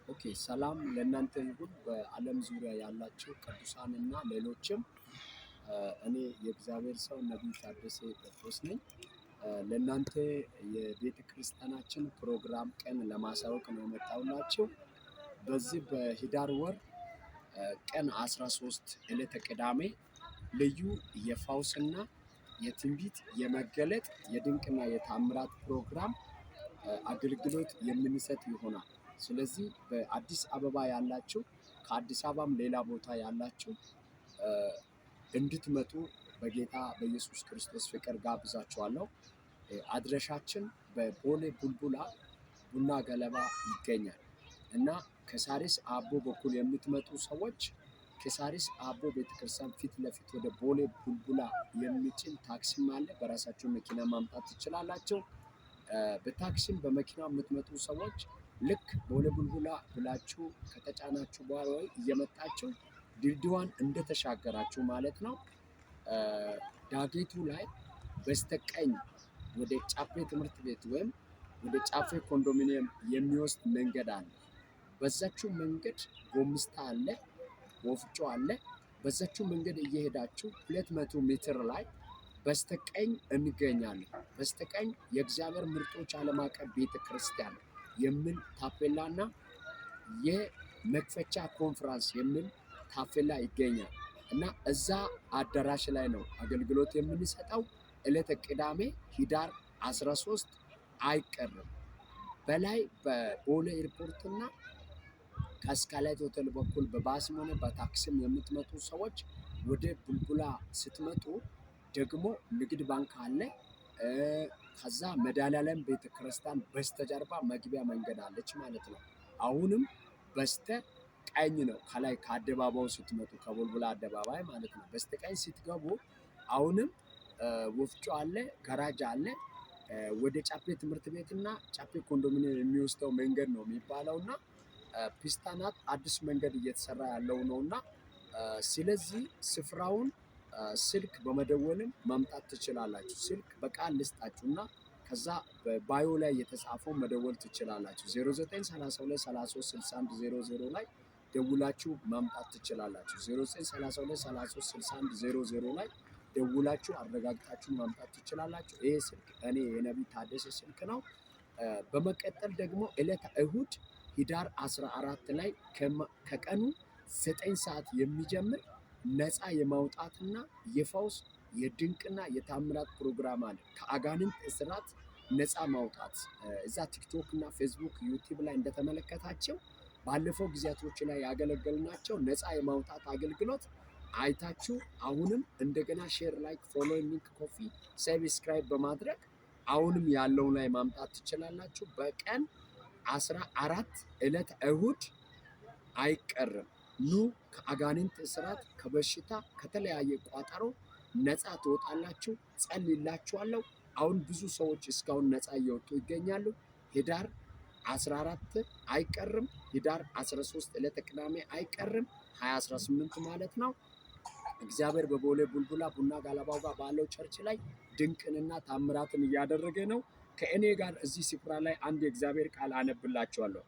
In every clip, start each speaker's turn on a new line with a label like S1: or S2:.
S1: ኦኬ ሰላም ለእናንተ ይሁን በዓለም ዙሪያ ያላችሁ ቅዱሳንና ሌሎችም እኔ የእግዚአብሔር ሰው ነቢይ ታደሰ ጴጥሮስ ነኝ። ለእናንተ የቤተ ክርስቲያናችን ፕሮግራም ቀን ለማሳወቅ ነው የመጣሁላችሁ። በዚህ በህዳር ወር ቀን 13 ዕለተ ቅዳሜ ልዩ የፈውስና የትንቢት የመገለጥ የድንቅና የታምራት ፕሮግራም አገልግሎት የምንሰጥ ይሆናል። ስለዚህ በአዲስ አበባ ያላችሁ ከአዲስ አበባም ሌላ ቦታ ያላችሁ እንድትመጡ በጌታ በኢየሱስ ክርስቶስ ፍቅር ጋብዛችኋለሁ። አድራሻችን በቦሌ ቡልቡላ ቡና ገለባ ይገኛል እና ከሳሪስ አቦ በኩል የምትመጡ ሰዎች ከሳሪስ አቦ ቤተክርስቲያን ፊት ለፊት ወደ ቦሌ ቡልቡላ የሚጭን ታክሲም አለ። በራሳችሁ መኪና ማምጣት ትችላላችሁ። በታክሲም በመኪና የምትመጡ ሰዎች ልክ ቦሌ ቡልቡላ ብላችሁ ከተጫናችሁ በኋላ ወይ እየመጣችሁ ድልድዩን እንደተሻገራችሁ ማለት ነው። ዳጌቱ ላይ በስተቀኝ ወደ ጫፌ ትምህርት ቤት ወይም ወደ ጫፌ ኮንዶሚኒየም የሚወስድ መንገድ አለ። በዛችሁ መንገድ ጎምስታ አለ፣ ወፍጮ አለ። በዛችሁ መንገድ እየሄዳችሁ 200 ሜትር ላይ በስተቀኝ እንገኛለን። በስተቀኝ የእግዚአብሔር ምርጦች ዓለም አቀፍ ቤተክርስቲያን የሚል ታፔላና የመክፈቻ ኮንፈረንስ የሚል ታፔላ ይገኛል እና እዛ አዳራሽ ላይ ነው አገልግሎት የምንሰጠው። ዕለተ ቅዳሜ ህዳር 13 አይቀርም። በላይ በቦሌ ኤርፖርትና ከስካይላይት ሆቴል በኩል በባስም ሆነ በታክሲም የምትመጡ ሰዎች ወደ ቡልቡላ ስትመጡ ደግሞ ንግድ ባንክ አለ። ከዛ መድኃኔዓለም ቤተክርስቲያን በስተጀርባ መግቢያ መንገድ አለች ማለት ነው። አሁንም በስተ ቀኝ ነው ከላይ ከአደባባዩ ስትመጡ ከቡልቡላ አደባባይ ማለት ነው። በስተቀኝ ስትገቡ አሁንም ወፍጮ አለ፣ ጋራጅ አለ። ወደ ጫፌ ትምህርት ቤትና ጫፌ ኮንዶሚኒየም የሚወስደው መንገድ ነው የሚባለውና ፒስታናት አዲስ መንገድ እየተሰራ ያለው ነውና ስለዚህ ስፍራውን ስልክ በመደወልም ማምጣት ትችላላችሁ። ስልክ በቃል ልስጣችሁና ከዛ በባዮ ላይ የተጻፈው መደወል ትችላላችሁ። 0932336100 ላይ ደውላችሁ ማምጣት ትችላላችሁ። 0932336100 ላይ ደውላችሁ አረጋግጣችሁ ማምጣት ትችላላችሁ። ይሄ ስልክ እኔ የነቢይ ታደሰ ስልክ ነው። በመቀጠል ደግሞ ዕለተ እሁድ ህዳር 14 ላይ ከቀኑ 9 ሰዓት የሚጀምር ነፃ የማውጣትና የፈውስ የድንቅና የታምራት ፕሮግራም አለ። ከአጋንንት እስራት ነፃ ማውጣት እዛ ቲክቶክ እና ፌስቡክ ዩቲዩብ ላይ እንደተመለከታቸው ባለፈው ጊዜያቶች ላይ ያገለገልናቸው ነፃ የማውጣት አገልግሎት አይታችሁ አሁንም እንደገና ሼር፣ ላይክ፣ ፎሎ፣ ሊንክ፣ ኮፊ፣ ሰብስክራይብ በማድረግ አሁንም ያለው ላይ ማምጣት ትችላላችሁ። በቀን 14 ዕለት እሁድ አይቀርም። ኑ ከአጋንንት እስራት ከበሽታ ከተለያየ ቋጠሮ ነፃ ትወጣላችሁ። ጸልይላችኋለሁ። አሁን ብዙ ሰዎች እስካሁን ነፃ እየወጡ ይገኛሉ። ህዳር 14 አይቀርም። ህዳር 13 ዕለተ ቅዳሜ አይቀርም። 2018 ማለት ነው። እግዚአብሔር በቦሌ ቡልቡላ ቡና ገለባው ጋር ባለው ቸርች ላይ ድንቅንና ታምራትን እያደረገ ነው። ከእኔ ጋር እዚህ ስፍራ ላይ አንድ የእግዚአብሔር ቃል አነብላችኋለሁ።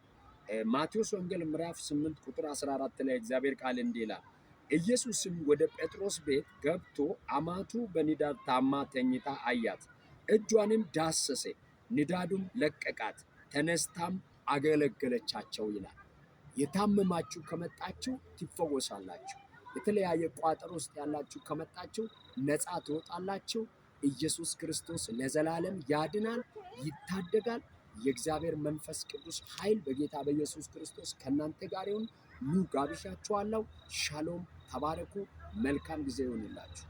S1: ማቴዎስ ወንጌል ምዕራፍ 8 ቁጥር 14 ላይ እግዚአብሔር ቃል እንዲህ ይላል። ኢየሱስም ወደ ጴጥሮስ ቤት ገብቶ አማቱ በንዳድ ታማ ተኝታ አያት። እጇንም ዳሰሰ፣ ንዳዱም ለቀቃት፣ ተነስታም አገለገለቻቸው ይላል። የታመማችሁ ከመጣችሁ ትፈወሳላችሁ። የተለያየ ቋጠሮ ውስጥ ያላችሁ ከመጣችሁ ነፃ ትወጣላችሁ። ኢየሱስ ክርስቶስ ለዘላለም ያድናል፣ ይታደጋል። የእግዚአብሔር መንፈስ ቅዱስ ኃይል በጌታ በኢየሱስ ክርስቶስ ከእናንተ ጋር ይሁን። ኑ ጋብዣችኋለሁ። ሻሎም፣ ተባረኩ። መልካም ጊዜ ይሁንላችሁ።